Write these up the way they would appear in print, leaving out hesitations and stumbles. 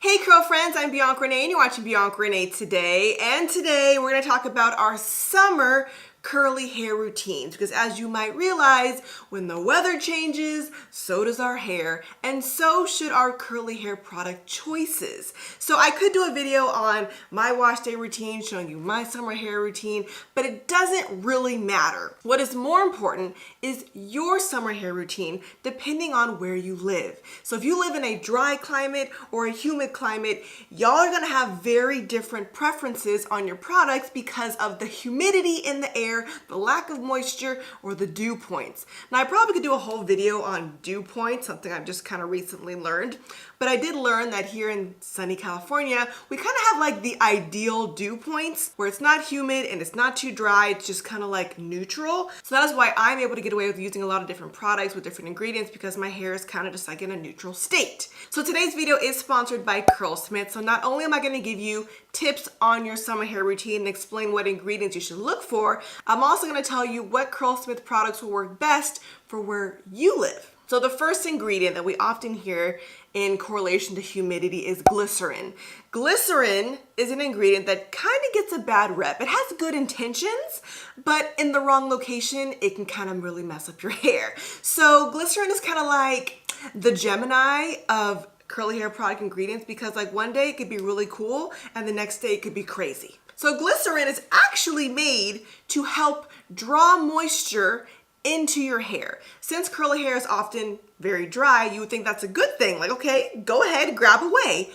Hey curl friends, I'm Bianca Renee and you're watching Bianca Renee today. And today we're going to talk about our summer curly hair routines, because as you might realize, when the weather changes, so does our hair, and so should our curly hair product choices. So I could do a video on my wash day routine showing you my summer hair routine, but it doesn't really matter. What is more important is your summer hair routine depending on where you live. So if you live in a dry climate or a humid climate, y'all are gonna have very different preferences on your products because of the humidity in the air, the lack of moisture, or the dew points. Now I probably could do a whole video on dew points, something I've just kind of recently learned, but I did learn that here in sunny California, we kind of have like the ideal dew points where it's not humid and it's not too dry, it's just kind of like neutral. So that is why I'm able to get away with using a lot of different products with different ingredients, because my hair is kind of just like in a neutral state. So today's video is sponsored by Curlsmith. So not only am I going to give you tips on your summer hair routine and explain what ingredients you should look for, I'm also going to tell you what Curlsmith products will work best for where you live. So the first ingredient that we often hear in correlation to humidity is glycerin. Glycerin is an ingredient that kind of gets a bad rep. It has good intentions, but in the wrong location, it can kind of really mess up your hair. So glycerin is kind of like the Gemini of curly hair product ingredients, because like one day it could be really cool and the next day it could be crazy. So glycerin is actually made to help draw moisture into your hair. Since curly hair is often very dry, you would think that's a good thing. Like, okay, go ahead, grab away.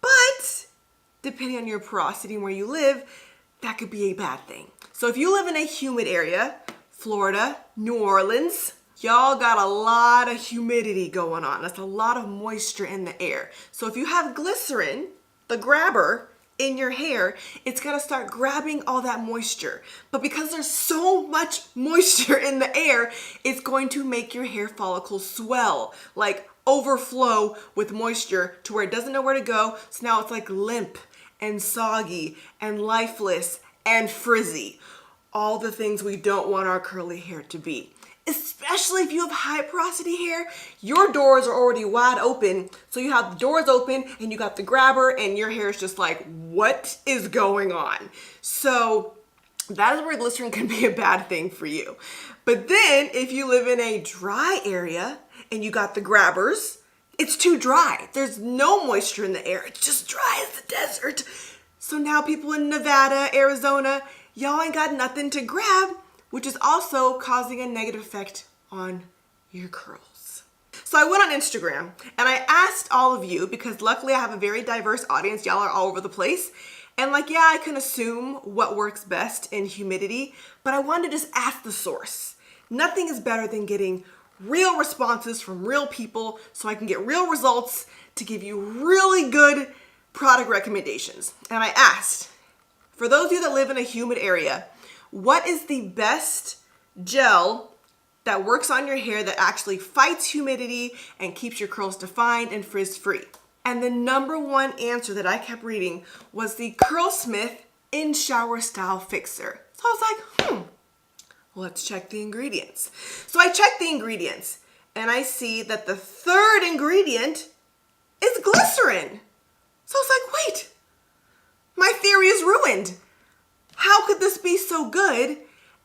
But depending on your porosity and where you live, that could be a bad thing. So if you live in a humid area, Florida, New Orleans, y'all got a lot of humidity going on. That's a lot of moisture in the air. So if you have glycerin, the grabber, in your hair, it's gonna start grabbing all that moisture. But because there's so much moisture in the air, it's going to make your hair follicles swell, like overflow with moisture to where it doesn't know where to go. So now it's like limp and soggy and lifeless and frizzy. All the things we don't want our curly hair to be. Especially if you have high porosity hair, your doors are already wide open. So you have the doors open and you got the grabber and your hair is just like, what is going on? So that is where glycerin can be a bad thing for you. But then if you live in a dry area and you got the grabbers, it's too dry. There's no moisture in the air. It's just dry as the desert. So now people in Nevada, Arizona, y'all ain't got nothing to grab, which is also causing a negative effect on your curls. So I went on Instagram and I asked all of you, because luckily I have a very diverse audience, y'all are all over the place, and like, yeah, I can assume what works best in humidity, but I wanted to just ask the source. Nothing is better than getting real responses from real people so I can get real results to give you really good product recommendations. And I asked, for those of you that live in a humid area, what is the best gel that works on your hair that actually fights humidity and keeps your curls defined and frizz-free? And the number one answer that I kept reading was the Curlsmith In-Shower Style Fixer. So I was like, let's check the ingredients. So I checked the ingredients and I see that the third ingredient is glycerin. So I was like, wait, my theory is ruined. How could this be so good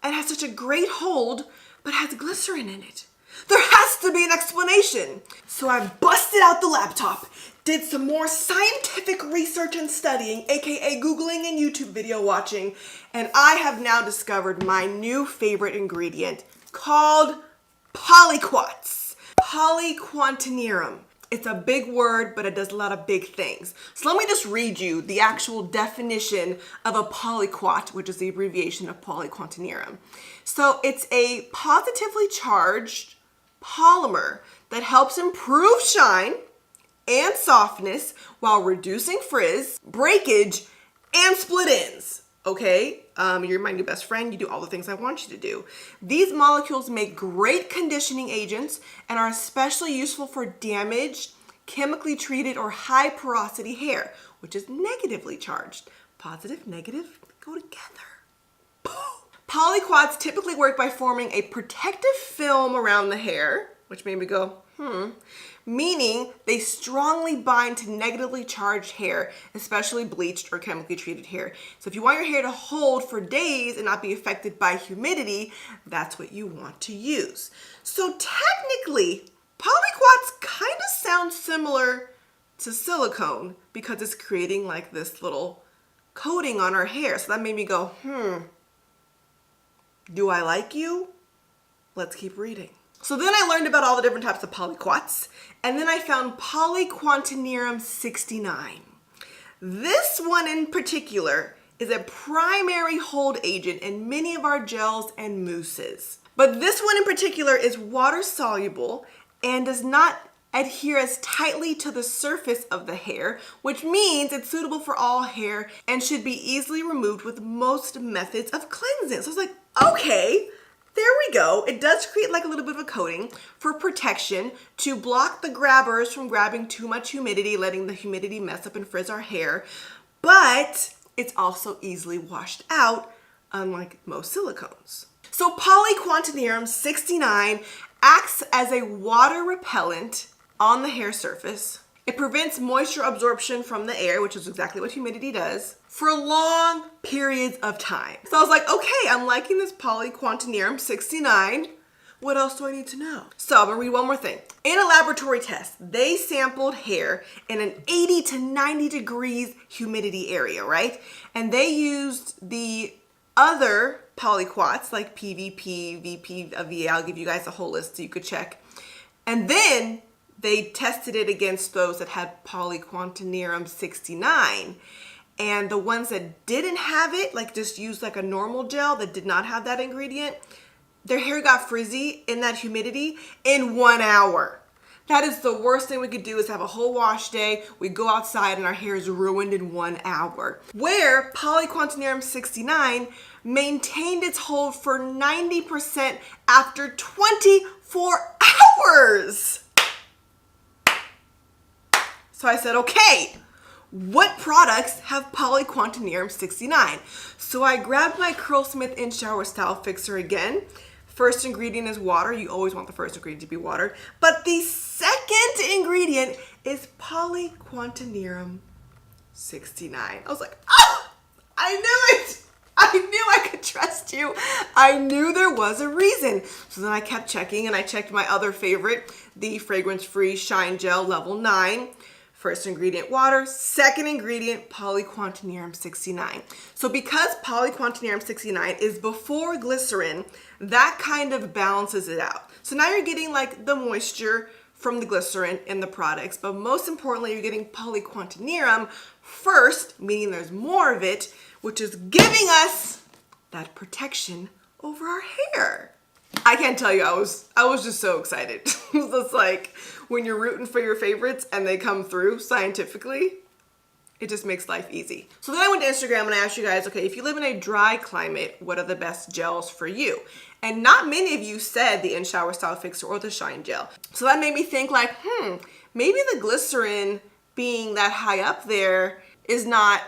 and has such a great hold but has glycerin in it? There has to be an explanation. So I busted out the laptop, did some more scientific research and studying, aka Googling and YouTube video watching, and I have now discovered my new favorite ingredient called polyquats. Polyquantinerum. It's a big word, but it does a lot of big things. So let me just read you the actual definition of a polyquat, which is the abbreviation of polyquantinerum. So it's a positively charged polymer that helps improve shine and softness while reducing frizz, breakage, and split ends. Okay, you're my new best friend. You do all the things I want you to do. These molecules make great conditioning agents and are especially useful for damaged, chemically treated, or high porosity hair, which is negatively charged. Positive, negative, go together. Boom. Polyquats typically work by forming a protective film around the hair, which made me go, Meaning they strongly bind to negatively charged hair, especially bleached or chemically treated hair. So if you want your hair to hold for days and not be affected by humidity, that's what you want to use. So technically, polyquats kind of sound similar to silicone because it's creating like this little coating on our hair. So that made me go, do I like you? Let's keep reading. So then I learned about all the different types of polyquats, and then I found Polyquantinerum 69. This one in particular is a primary hold agent in many of our gels and mousses. But this one in particular is water soluble and does not adhere as tightly to the surface of the hair, which means it's suitable for all hair and should be easily removed with most methods of cleansing. So I was like, okay, there we go. It does create like a little bit of a coating for protection to block the grabbers from grabbing too much humidity, letting the humidity mess up and frizz our hair. But it's also easily washed out, unlike most silicones. So Polyquantinerum 69 acts as a water repellent on the hair surface. It prevents moisture absorption from the air, which is exactly what humidity does, for long periods of time. So I was like, okay, I'm liking this Polyquantinerum 69. What else do I need to know? So I'm gonna read one more thing. In a laboratory test, they sampled hair in an 80 to 90 degrees humidity area, right? And they used the other polyquats like PVP, VP, VA. I'll give you guys a whole list so you could check. And then they tested it against those that had Polyquantinerum 69. And the ones that didn't have it, like just used like a normal gel that did not have that ingredient, their hair got frizzy in that humidity in 1 hour. That is the worst thing we could do, is have a whole wash day. We go outside and our hair is ruined in 1 hour. Where Polyquantinerum 69 maintained its hold for 90% after 24 hours. So I said, okay, what products have Polyquantinerum 69? So I grabbed my Curlsmith In Shower Style Fixer again. First ingredient is water. You always want the first ingredient to be water. But the second ingredient is Polyquantinerum 69. I was like, oh, I knew it. I knew I could trust you. I knew there was a reason. So then I kept checking, and I checked my other favorite, the fragrance-free Shine Gel Level 9. First ingredient, water. Second ingredient, Polyquantinerum 69. So because Polyquantinerum 69 is before glycerin, that kind of balances it out. So now you're getting like the moisture from the glycerin in the products, but most importantly, you're getting Polyquantinerum first, meaning there's more of it, which is giving us that protection over our hair. I can't tell you, I was just so excited. It was like when you're rooting for your favorites and they come through scientifically, it just makes life easy. So then I went to Instagram and I asked you guys, okay, if you live in a dry climate, what are the best gels for you? And not many of you said the In Shower Style Fixer or the Shine Gel. So that made me think like, maybe the glycerin being that high up there is not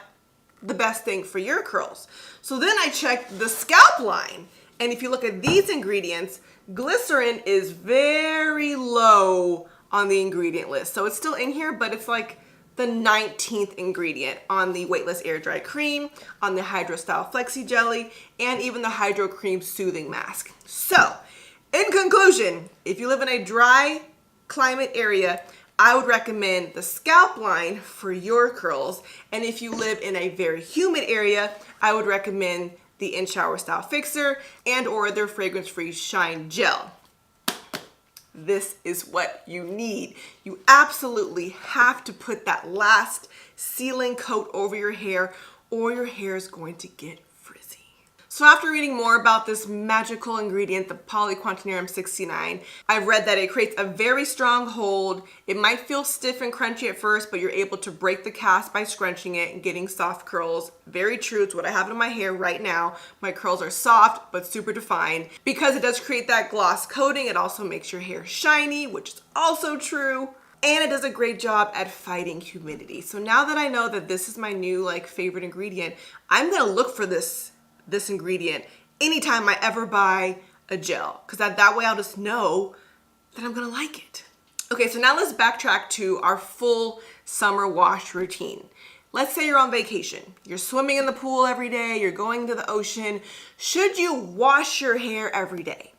the best thing for your curls. So then I checked the scalp line. And if you look at these ingredients, glycerin is very low on the ingredient list. So it's still in here, but it's like the 19th ingredient on the Weightless Air Dry Cream, on the Hydro Style Flexi Jelly, and even the Hydro Cream Soothing Mask. So, in conclusion, if you live in a dry climate area, I would recommend the scalp line for your curls. And if you live in a very humid area, I would recommend the In Shower Style Fixer and or their fragrance-free Shine Gel. This is what you need. You absolutely have to put that last sealing coat over your hair or your hair is going to get frizzy. So after reading more about this magical ingredient, the Polyquantinerum 69, I've read that it creates a very strong hold. It might feel stiff and crunchy at first, but you're able to break the cast by scrunching it and getting soft curls. Very true. It's what I have in my hair right now. My curls are soft, but super defined. Because it does create that gloss coating, it also makes your hair shiny, which is also true. And it does a great job at fighting humidity. So now that I know that this is my new favorite ingredient, I'm gonna look for this ingredient anytime I ever buy a gel, because that way I'll just know that I'm gonna like it. Okay, so now let's backtrack to our full summer wash routine. Let's say you're on vacation. You're swimming in the pool every day, you're going to the ocean. Should you wash your hair every day?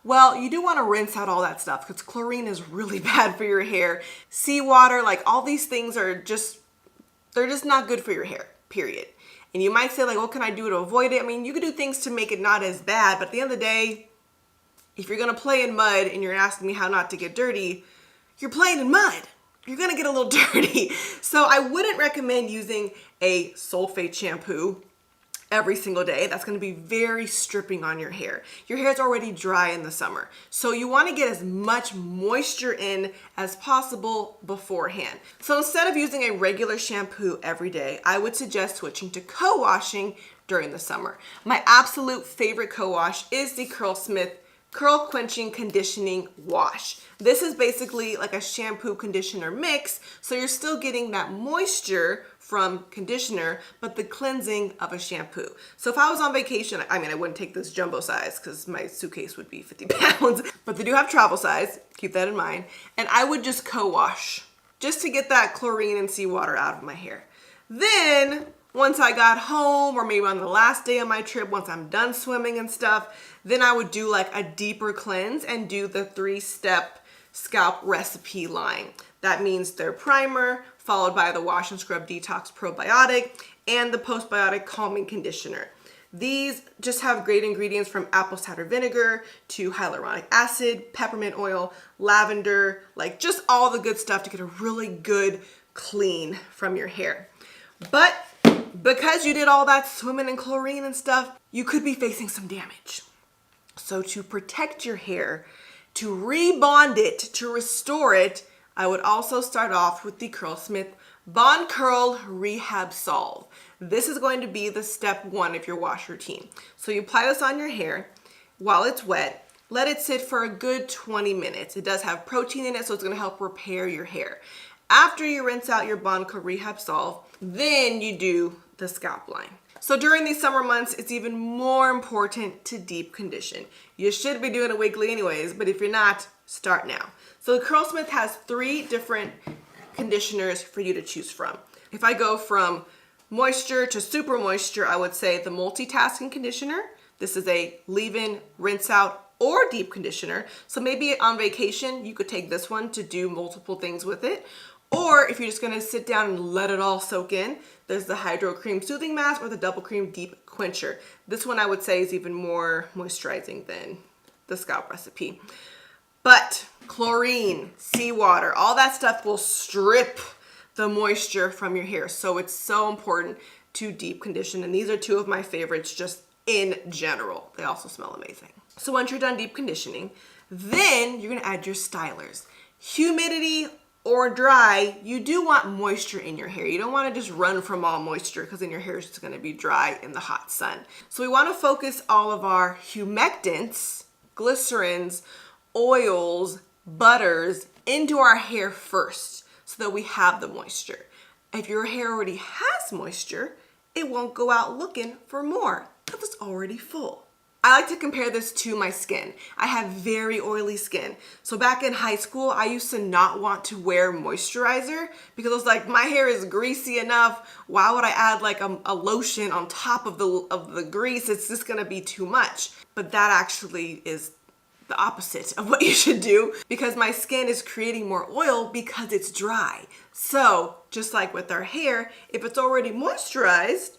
Well, you do want to rinse out all that stuff because chlorine is really bad for your hair. Seawater, like all these things they're just not good for your hair, period. And you might say like, what can I do to avoid it? I mean, you can do things to make it not as bad, but at the end of the day, if you're gonna play in mud and you're asking me how not to get dirty, you're playing in mud. You're gonna get a little dirty. So I wouldn't recommend using a sulfate shampoo every single day. That's gonna be very stripping on your hair. Your hair's already dry in the summer. So you wanna get as much moisture in as possible beforehand. So instead of using a regular shampoo every day, I would suggest switching to co-washing during the summer. My absolute favorite co-wash is the Curlsmith Curl Quenching Conditioning Wash. This is basically like a shampoo conditioner mix, so you're still getting that moisture from conditioner, but the cleansing of a shampoo. So if I was on vacation, I wouldn't take this jumbo size because my suitcase would be 50 pounds, but they do have travel size, keep that in mind, and I would just co-wash just to get that chlorine and seawater out of my hair. Then, once I got home, or maybe on the last day of my trip, once I'm done swimming and stuff, then I would do like a deeper cleanse and do the 3-step scalp recipe line. That means their primer, followed by the wash and scrub detox probiotic, and the postbiotic calming conditioner. These just have great ingredients from apple cider vinegar to hyaluronic acid, peppermint oil, lavender, like just all the good stuff to get a really good clean from your hair. But because you did all that swimming in chlorine and stuff, you could be facing some damage. So to protect your hair, to rebond it, to restore it, I would also start off with the Curlsmith Bond Curl Rehab Solve. This is going to be the step 1 of your wash routine. So you apply this on your hair while it's wet. Let it sit for a good 20 minutes. It does have protein in it, so it's going to help repair your hair. After you rinse out your Bond Curl Rehab Solve, then you do the scalp line. So during these summer months, it's even more important to deep condition. You should be doing it weekly anyways, but if you're not, start now. So Curlsmith has 3 different conditioners for you to choose from. If I go from moisture to super moisture, I would say the multitasking conditioner. This is a leave-in, rinse out, or deep conditioner. So maybe on vacation, you could take this one to do multiple things with it. Or if you're just gonna sit down and let it all soak in, there's the Hydro Cream Soothing Mask or the Double Cream Deep Quencher. This one I would say is even more moisturizing than the scalp recipe. But chlorine, seawater, all that stuff will strip the moisture from your hair. So it's so important to deep condition. And these are 2 of my favorites just in general. They also smell amazing. So once you're done deep conditioning, then you're gonna add your stylers. Humidity or dry, you do want moisture in your hair. You don't want to just run from all moisture because then your hair is just going to be dry in the hot sun. So we want to focus all of our humectants, glycerins, oils, butters into our hair first so that we have the moisture. If your hair already has moisture, it won't go out looking for more because it's already full. I like to compare this to my skin. I have very oily skin. So back in high school, I used to not want to wear moisturizer because I was like, my hair is greasy enough. Why would I add like a lotion on top of the grease? It's just gonna be too much. But that actually is the opposite of what you should do because my skin is creating more oil because it's dry. So just like with our hair, if it's already moisturized,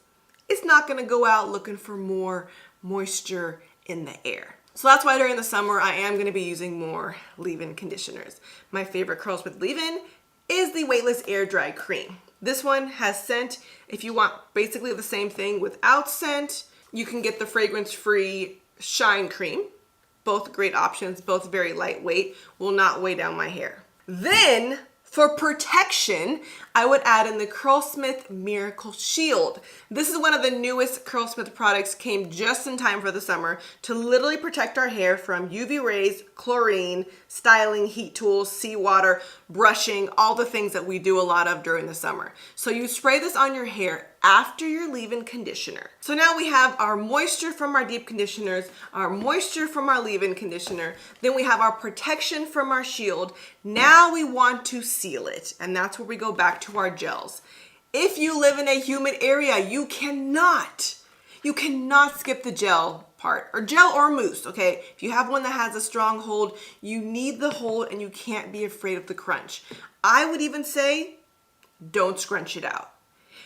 it's not gonna go out looking for more moisture in the air. So that's why during the summer, I am gonna be using more leave-in conditioners. My favorite Curlsmith leave-in is the Weightless Air Dry Cream. This one has scent. If you want basically the same thing without scent, you can get the fragrance-free Shine Cream. Both great options, both very lightweight, will not weigh down my hair. Then, for protection, I would add in the Curlsmith Miracle Shield. This is one of the newest Curlsmith products, came just in time for the summer to literally protect our hair from UV rays, chlorine, styling, heat tools, seawater, brushing, all the things that we do a lot of during the summer. So you spray this on your hair after your leave-in conditioner. So now we have our moisture from our deep conditioners, our moisture from our leave-in conditioner, then we have our protection from our shield. Now we want to seal it, and that's where we go back to our gels. If you live in a humid area, you cannot skip the gel part, or gel or mousse, okay? If you have one that has a strong hold, you need the hold and you can't be afraid of the crunch. I would even say, don't scrunch it out.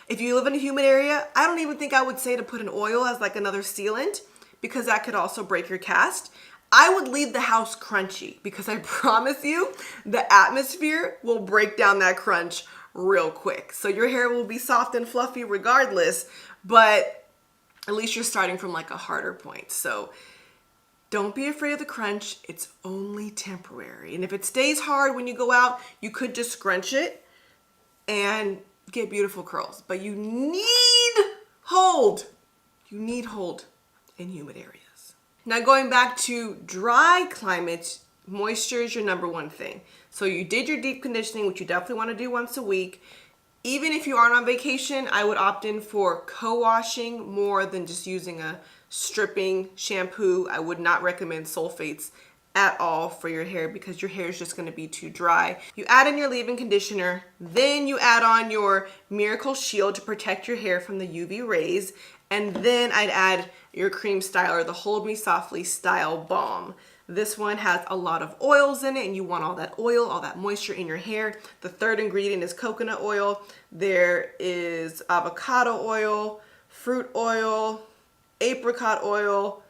If you live in a humid area, I don't even think I would say to put an oil as like another sealant, because that could also break your cast. I would leave the house crunchy, because I promise you, the atmosphere will break down that crunch real quick. So your hair will be soft and fluffy regardless, but at least you're starting from like a harder point. So don't be afraid of the crunch. It's only temporary. And if it stays hard when you go out, you could just scrunch it and get beautiful curls. But you need hold. You need hold in humid areas. Now going back to dry climate, moisture is your number one thing. So you did your deep conditioning, which you definitely want to do once a week. Even if you aren't on vacation, I would opt in for co-washing more than just using a stripping shampoo. I would not recommend sulfates at all for your hair, because your hair is just going to be too dry. You add in your leave-in conditioner, then you add on your Miracle Shield to protect your hair from the UV rays, and then I'd add your cream styler, the Hold Me Softly Style Balm. This one has a lot of oils in it, and you want all that oil, all that moisture in your hair. The third ingredient is coconut oil. There is avocado oil, fruit oil, apricot oil,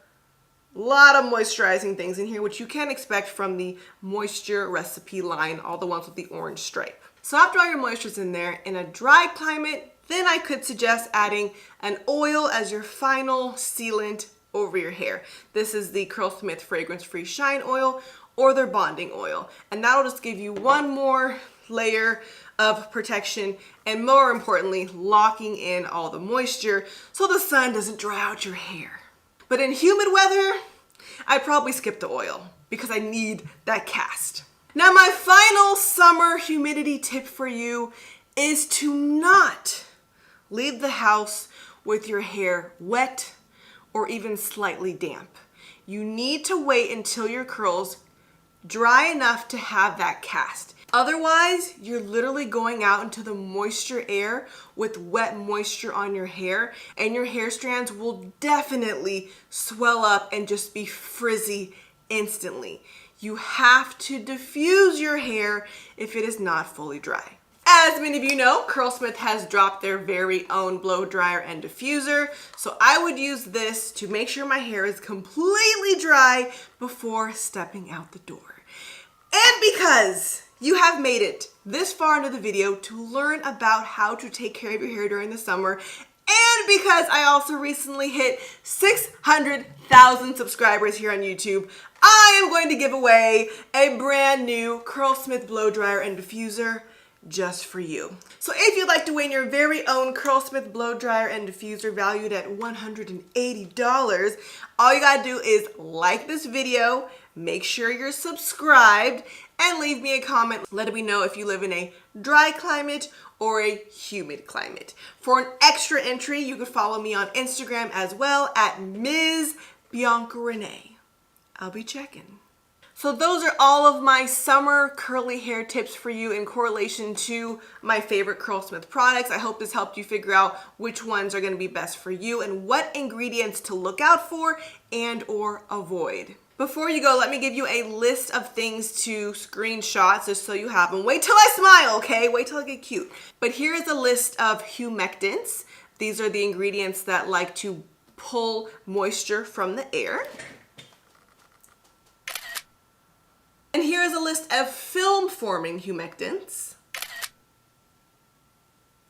a lot of moisturizing things in here, which you can expect from the Moisture Recipe line, all the ones with the orange stripe. So after all your moisture's in there, in a dry climate, then I could suggest adding an oil as your final sealant over your hair. This is the Curlsmith Fragrance-Free Shine Oil or their bonding oil. And that'll just give you one more layer of protection, and more importantly, locking in all the moisture so the sun doesn't dry out your hair. But in humid weather, I'd probably skip the oil because I need that cast. Now my final summer humidity tip for you is to not leave the house with your hair wet or even slightly damp. You need to wait until your curls dry enough to have that cast. Otherwise, you're literally going out into the moisture air with wet moisture on your hair, and your hair strands will definitely swell up and just be frizzy instantly. You have to diffuse your hair if it is not fully dry. As many of you know, Curlsmith has dropped their very own blow dryer and diffuser, so I would use this to make sure my hair is completely dry before stepping out the door. And because you have made it this far into the video to learn about how to take care of your hair during the summer, and because I also recently hit 600,000 subscribers here on YouTube, I am going to give away a brand new Curlsmith blow dryer and diffuser just for you. So if you'd like to win your very own Curlsmith blow dryer and diffuser valued at $180, all you gotta do is like this video, make sure you're subscribed, and leave me a comment letting me know if you live in a dry climate or a humid climate. For an extra entry, you can follow me on Instagram as well at Ms. Bianca Renee. I'll be checking. So those are all of my summer curly hair tips for you in correlation to my favorite Curlsmith products. I hope this helped you figure out which ones are going to be best for you and what ingredients to look out for and or avoid. Before you go, let me give you a list of things to screenshot just so you have them. Wait till I smile, okay? Wait till I get cute. But here's a list of humectants. These are the ingredients that like to pull moisture from the air. And here is a list of film-forming humectants.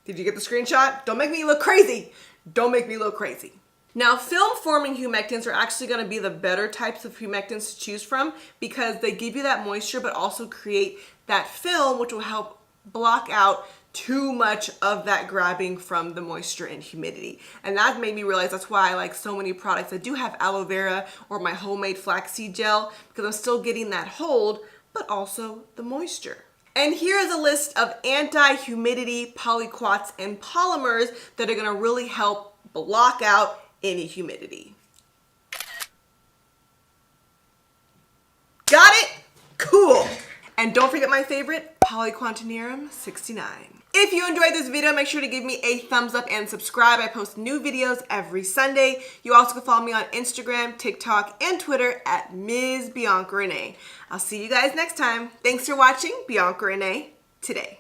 Did you get the screenshot? Don't make me look crazy. Don't make me look crazy. Now, film-forming humectants are actually going to be the better types of humectants to choose from because they give you that moisture but also create that film, which will help block out too much of that grabbing from the moisture and humidity. And that made me realize that's why I like so many products that do have aloe vera or my homemade flaxseed gel, because I'm still getting that hold, but also the moisture. And here is a list of anti-humidity polyquats and polymers that are gonna really help block out any humidity. Got it? Cool. And don't forget my favorite, polyquantinerum 69. If you enjoyed this video, make sure to give me a thumbs up and subscribe. I post new videos every Sunday. You also can follow me on Instagram, TikTok, and Twitter at Ms. Bianca Renee. I'll see you guys next time. Thanks for watching Bianca Renee Today.